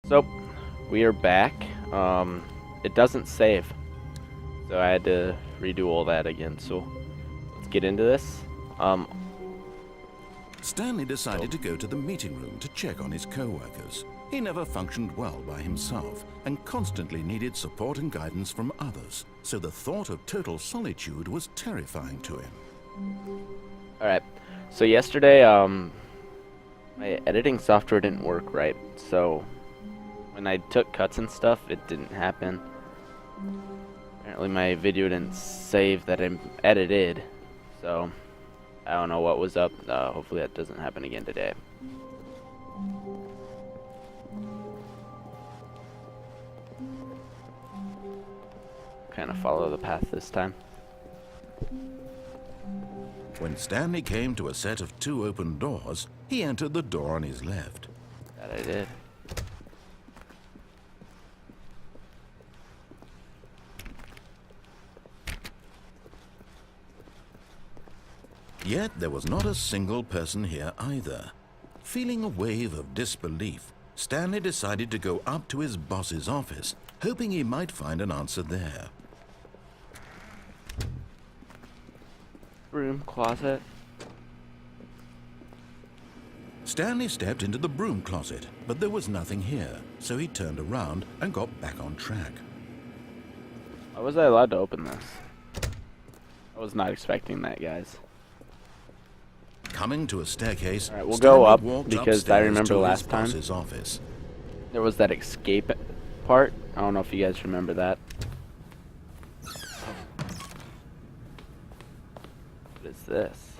So, we are back. It doesn't save. So I had to redo all that again. So, let's get into this. Stanley decided to go to the meeting room to check on his co-workers. He never functioned well by himself and constantly needed support and guidance from others, so the thought of total solitude was terrifying to him. Alright, so yesterday, my editing software didn't work right, so when I took cuts and stuff, it didn't happen. Apparently my video didn't save that I edited, so I don't know what was up. Hopefully that doesn't happen again today. Kind of follow the path this time. When Stanley came to a set of 2 open doors, he entered the door on his left. That I did. Yet there was not a single person here either. Feeling a wave of disbelief, Stanley decided to go up to his boss's office, hoping he might find an answer there. Room, closet. Stanley stepped into the broom closet, but there was nothing here, so he turned around and got back on track. Why was I allowed to open this? I was not expecting that, guys. Coming to a staircase, Alright, we'll Stanley go up walked because upstairs I remember to last his time boss's office. there was that escape part. I don't know if you guys remember that. What is this?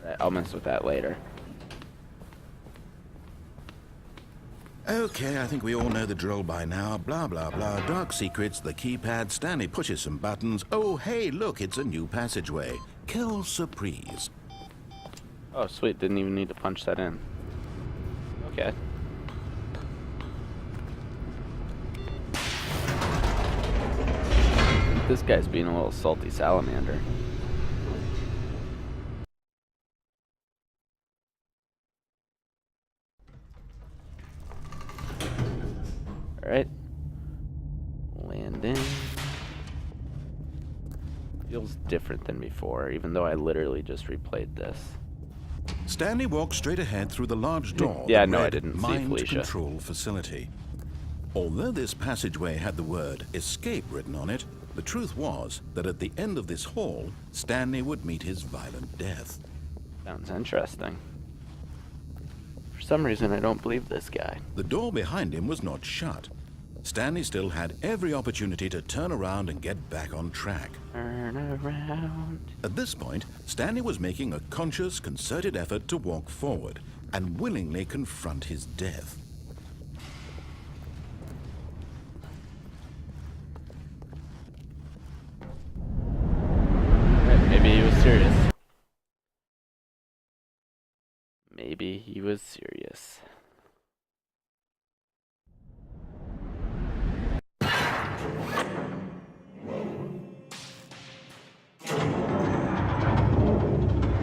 Right, I'll mess with that later. Okay, I think we all know the drill by now. Blah, blah, blah. Dark secrets, the keypad. Stanley pushes some buttons. Oh, hey, look, it's a new passageway. Quelle surprise. Oh, sweet. Didn't even need to punch that in. Okay. This guy's being a little salty salamander. Alright. Landing. Feels different than before, even though I literally just replayed this. Stanley walked straight ahead through the large door. Yeah, that no, I read didn't see Mind Felicia. Control Facility. Although this passageway had the word escape written on it, the truth was that at the end of this hall, Stanley would meet his violent death. Sounds interesting. For some reason, I don't believe this guy. The door behind him was not shut. Stanley still had every opportunity to turn around and get back on track. Turn around. At this point, Stanley was making a conscious, concerted effort to walk forward and willingly confront his death. Maybe he was serious. Maybe he was serious.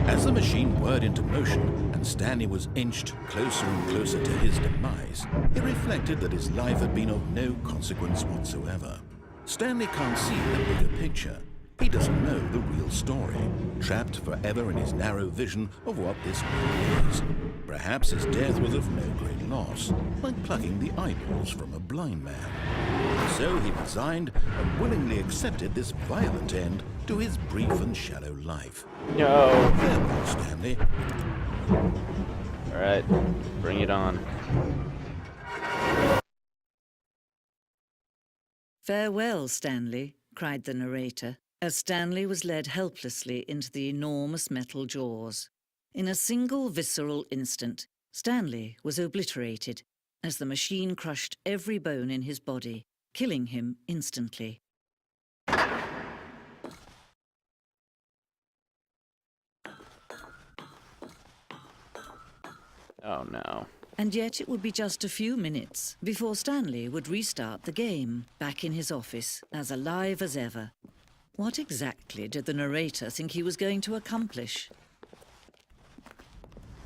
As the machine whirred into motion and Stanley was inched closer and closer to his demise, he reflected that his life had been of no consequence whatsoever. Stanley can't see the bigger picture. He doesn't know the real story, trapped forever in his narrow vision of what this world is. Perhaps his death was of no great loss, like plucking the eyeballs from a blind man. So he resigned and willingly accepted this violent end to his brief and shallow life. No. Farewell, Stanley. Alright, bring it on. "Farewell, Stanley," cried the narrator, as Stanley was led helplessly into the enormous metal jaws. In a single visceral instant, Stanley was obliterated as the machine crushed every bone in his body, killing him instantly. Oh no. And yet it would be just a few minutes before Stanley would restart the game, back in his office, as alive as ever. What exactly did the narrator think he was going to accomplish?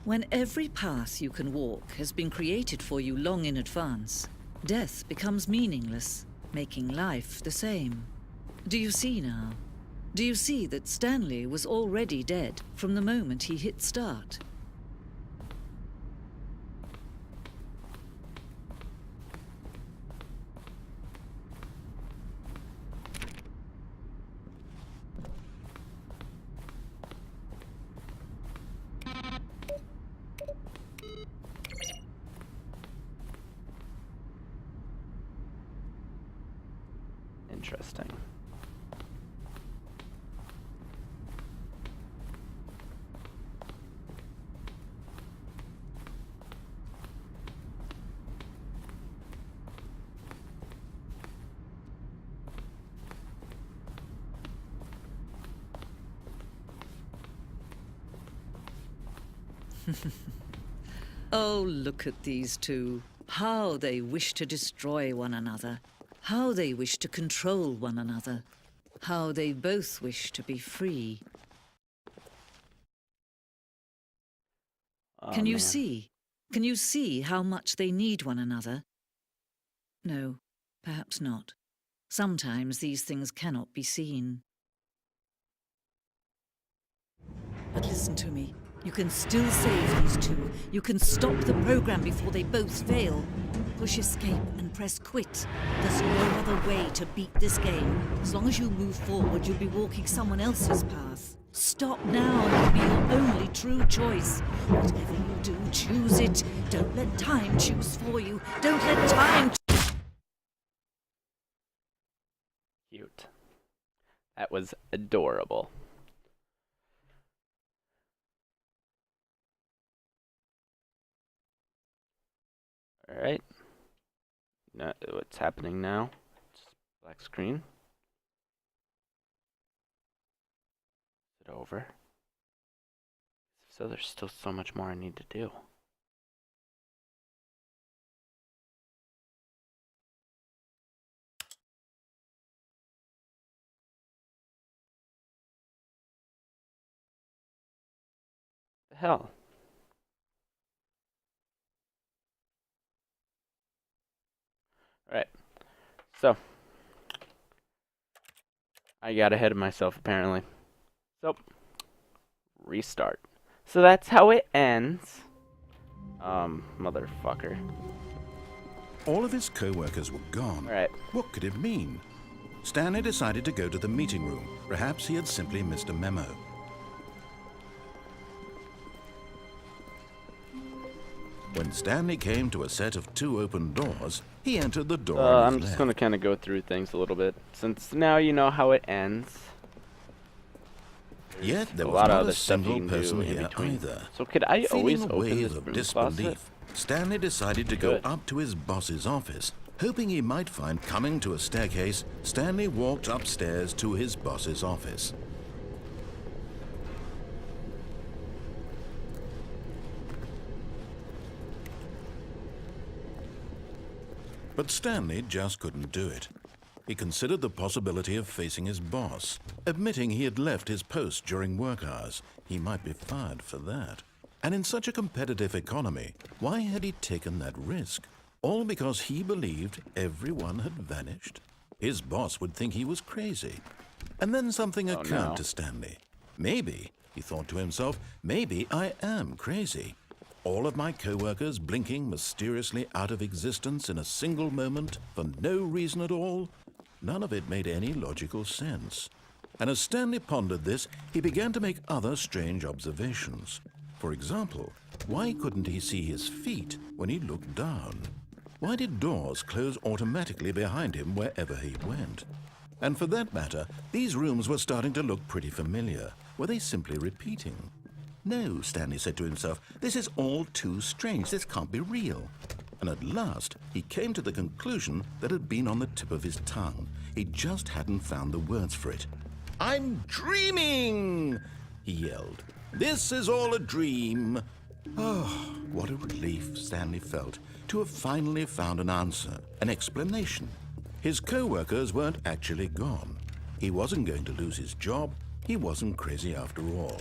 When every path you can walk has been created for you long in advance, death becomes meaningless, making life the same. Do you see now? Do you see that Stanley was already dead from the moment he hit start? Interesting. Oh, look at these two. How they wish to destroy one another. How they wish to control one another. How they both wish to be free. Oh, Can you man. see? Can you see how much they need one another? No, perhaps not. Sometimes these things cannot be seen. But listen to me. You can still save these two. You can stop the program before they both fail. Push escape and press quit. There's no other way to beat this game. As long as you move forward, you'll be walking someone else's path. Stop now and it'll be your only true choice. Whatever you do, choose it. Don't let time choose for you. Don't let time... Cute. That was adorable. Alright. Now, what's happening now? Just black screen. Is it over? So there's still so much more I need to do. The hell? Alright, so I got ahead of myself apparently. So, restart. So that's how it ends. Motherfucker. All of his co-workers were gone. Alright. What could it mean? Stanley decided to go to the meeting room. Perhaps he had simply missed a memo. When Stanley came to a set of 2 open doors, he entered the door on his I'm just left. gonna kind of go through things a little bit, since now you know how it ends. Yet there A was lot of not other a stuff you single can person do in here between. either. So could I always Feeling a open wave this of broom disbelief, closet? Stanley decided to go Good. up to his boss's office. Hoping he might find coming to a staircase, Stanley walked upstairs to his boss's office. But Stanley just couldn't do it. He considered the possibility of facing his boss, admitting he had left his post during work hours. He might be fired for that. And in such a competitive economy, why had he taken that risk? All because he believed everyone had vanished? His boss would think he was crazy. And then something occurred no. to Stanley. Maybe, he thought to himself, maybe I am crazy. All of my co-workers blinking mysteriously out of existence in a single moment for no reason at all? None of it made any logical sense. And as Stanley pondered this, he began to make other strange observations. For example, why couldn't he see his feet when he looked down? Why did doors close automatically behind him wherever he went? And for that matter, these rooms were starting to look pretty familiar. Were they simply repeating? No, Stanley said to himself, this is all too strange. This can't be real. And at last, he came to the conclusion that had been on the tip of his tongue. He just hadn't found the words for it. I'm dreaming, he yelled. This is all a dream. Oh, what a relief Stanley felt to have finally found an answer, an explanation. His co-workers weren't actually gone. He wasn't going to lose his job. He wasn't crazy after all.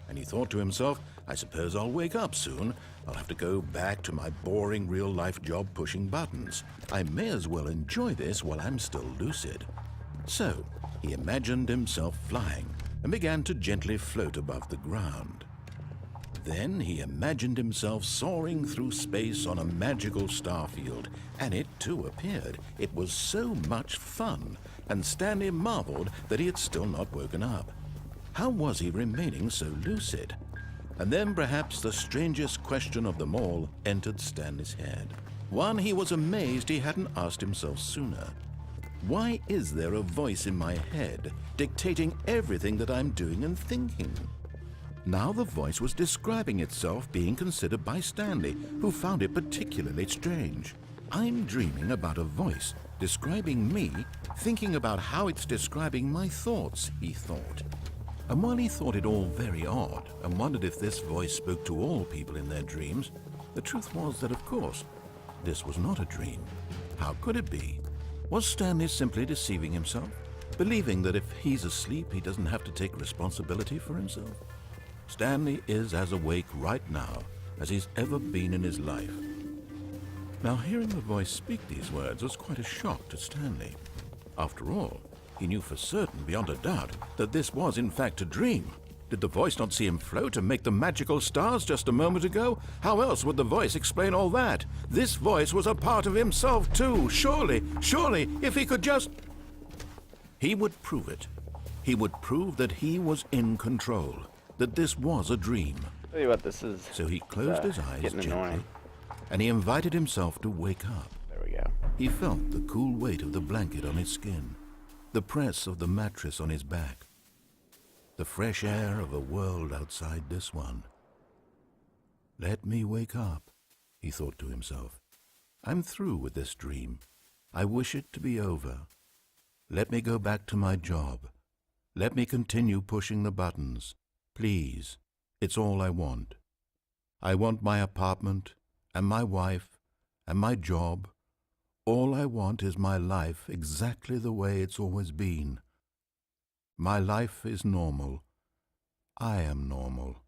And he thought to himself, I suppose I'll wake up soon. I'll have to go back to my boring real-life job pushing buttons. I may as well enjoy this while I'm still lucid. So, he imagined himself flying and began to gently float above the ground. Then he imagined himself soaring through space on a magical starfield, and it too appeared. It was so much fun, and Stanley marveled that he had still not woken up. How was he remaining so lucid? And then perhaps the strangest question of them all entered Stanley's head. One he was amazed he hadn't asked himself sooner. Why is there a voice in my head dictating everything that I'm doing and thinking? Now the voice was describing itself being considered by Stanley, who found it particularly strange. I'm dreaming about a voice describing me, thinking about how it's describing my thoughts, he thought. And while he thought it all very odd and wondered if this voice spoke to all people in their dreams, the truth was that, of course, this was not a dream. How could it be? Was Stanley simply deceiving himself, believing that if he's asleep, he doesn't have to take responsibility for himself? Stanley is as awake right now as he's ever been in his life. Now, hearing the voice speak these words was quite a shock to Stanley. After all, he knew for certain, beyond a doubt, that this was in fact a dream. Did the voice not see him float and make the magical stars just a moment ago? How else would the voice explain all that? This voice was a part of himself too. Surely, if he could just... He would prove it. He would prove that he was in control, that this was a dream. Tell you what, this is. So he closed his eyes gently, annoying. And he invited himself to wake up. There we go. He felt the cool weight of the blanket on his skin, the press of the mattress on his back, the fresh air of a world outside this one. Let me wake up, he thought to himself. I'm through with this dream. I wish it to be over. Let me go back to my job. Let me continue pushing the buttons. Please, it's all I want. I want my apartment and my wife and my job. All I want is my life exactly the way it's always been. My life is normal. I am normal.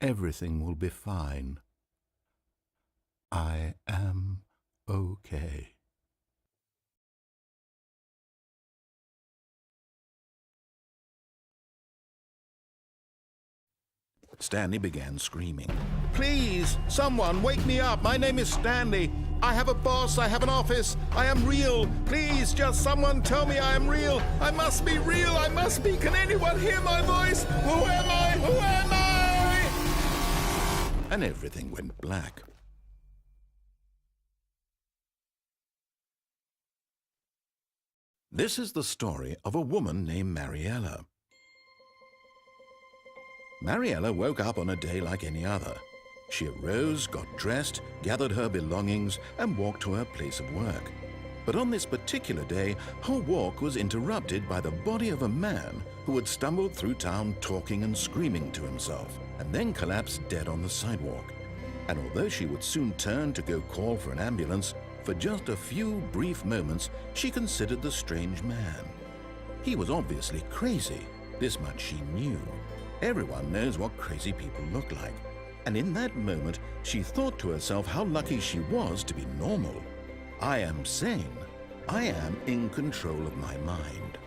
Everything will be fine. I am okay. Stanley began screaming. Please, someone, wake me up. My name is Stanley. I have a boss. I have an office. I am real. Please, just someone tell me I am real. I must be real. I must be. Can anyone hear my voice? Who am I? Who am I? And everything went black. This is the story of a woman named Mariella. Mariella woke up on a day like any other. She arose, got dressed, gathered her belongings, and walked to her place of work. But on this particular day, her walk was interrupted by the body of a man who had stumbled through town talking and screaming to himself, and then collapsed dead on the sidewalk. And although she would soon turn to go call for an ambulance, for just a few brief moments she considered the strange man. He was obviously crazy. This much she knew. Everyone knows what crazy people look like. And in that moment, she thought to herself how lucky she was to be normal. I am sane. I am in control of my mind.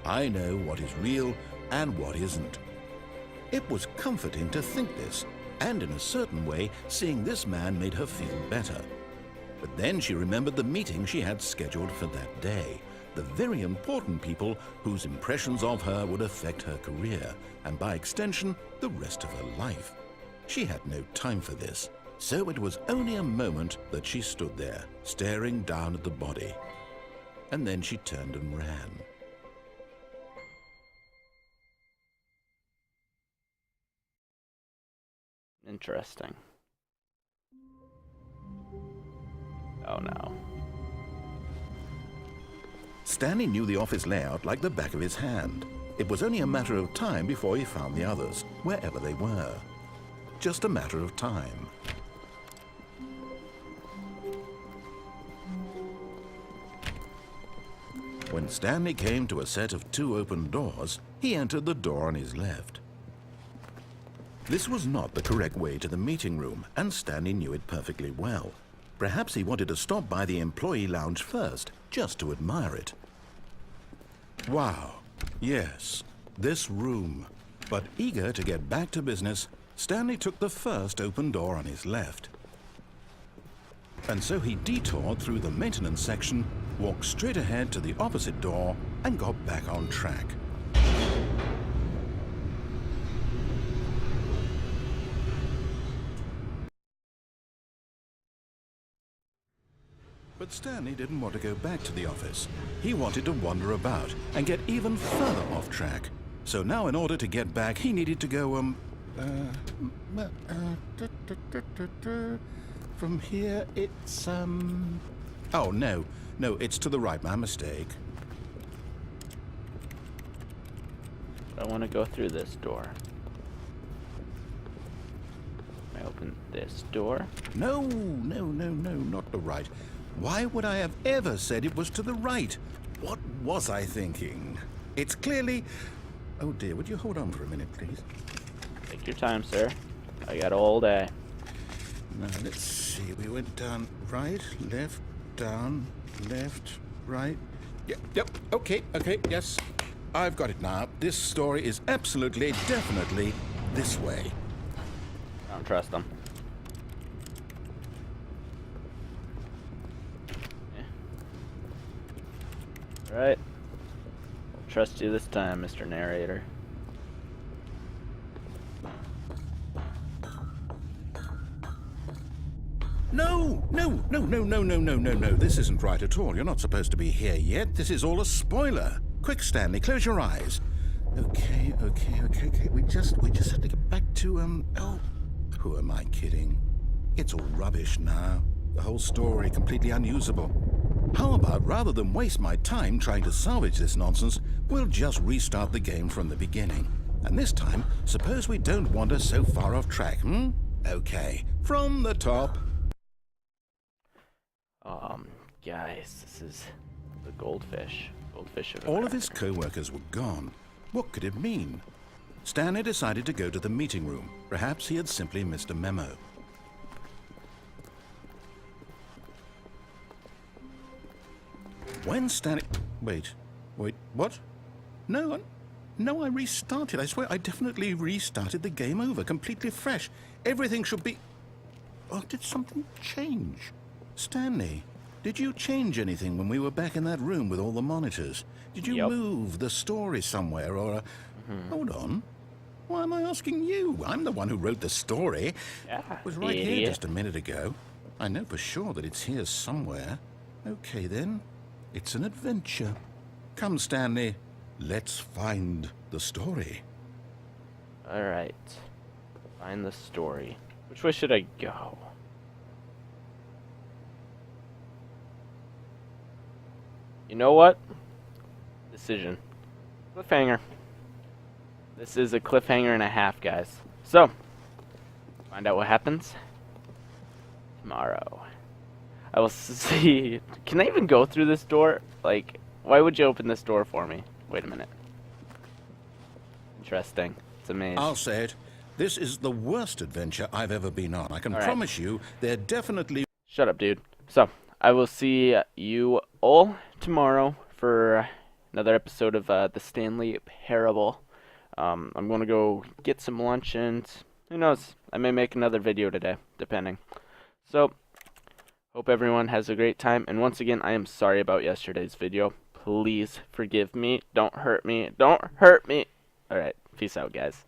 I know what is real and what isn't. It was comforting to think this, and in a certain way, seeing this man made her feel better. But then she remembered the meeting she had scheduled for that day. The very important people whose impressions of her would affect her career, and by extension, the rest of her life. She had no time for this, so it was only a moment that she stood there, staring down at the body. And then she turned and ran. Interesting. Oh no. Stanley knew the office layout like the back of his hand. It was only a matter of time before he found the others, wherever they were. Just a matter of time. When Stanley came to a set of 2 open doors, he entered the door on his left. This was not the correct way to the meeting room, and Stanley knew it perfectly well. Perhaps he wanted to stop by the employee lounge first, just to admire it. Wow, yes, this room. But eager to get back to business, Stanley took the first open door on his left. And so he detoured through the maintenance section, walked straight ahead to the opposite door, and got back on track. But Stanley didn't want to go back to the office. He wanted to wander about and get even further off track. So now in order to get back, he needed to go, from here, it's, oh, no, it's to the right, my mistake. I want to go through this door. I open this door. No, not the right. Why would I have ever said it was to the right? What was I thinking? It's clearly... Oh dear, would you hold on for a minute, please? Take your time, sir. I got all day. Now, let's see. We went down right, left, down, left, right. Yep, okay, yes. I've got it now. This story is absolutely, definitely this way. I don't trust them. Alright. I'll trust you this time, Mr. Narrator. No. This isn't right at all. You're not supposed to be here yet. This is all a spoiler. Quick, Stanley, close your eyes. Okay. We just have to get back to, oh, who am I kidding? It's all rubbish now. The whole story completely unusable. How about, rather than waste my time trying to salvage this nonsense, we'll just restart the game from the beginning. And this time, suppose we don't wander so far off track, Okay, from the top. Guys, this is the goldfish. Goldfish of All of America. his co-workers were gone. What could it mean? Stanley decided to go to the meeting room. Perhaps he had simply missed a memo. When Stanley... Wait, what? No, I restarted. I swear, I definitely restarted the game over, completely fresh. Everything should be... Oh, did something change? Stanley, did you change anything when we were back in that room with all the monitors? Did you move the story somewhere, or... Hold on. Why am I asking you? I'm the one who wrote the story. Yeah, It was right here just a minute ago. I know for sure that it's here somewhere. Okay, then. It's an adventure. Come, Stanley. Let's find the story. Alright. Find the story. Which way should I go? You know what? Decision. Cliffhanger. This is a cliffhanger and a half, guys. So, find out what happens tomorrow. I will see. Can I even go through this door? Like, why would you open this door for me? Wait a minute. Interesting. It's a maze. I'll say it. This is the worst adventure I've ever been on. I can promise you, they're definitely... Shut up, dude. So, I will see you all tomorrow for another episode of the Stanley Parable. I'm going to go get some lunch, and who knows, I may make another video today, depending. So, hope everyone has a great time, and once again, I am sorry about yesterday's video. Please forgive me. Don't hurt me. Don't hurt me. Alright, peace out, guys.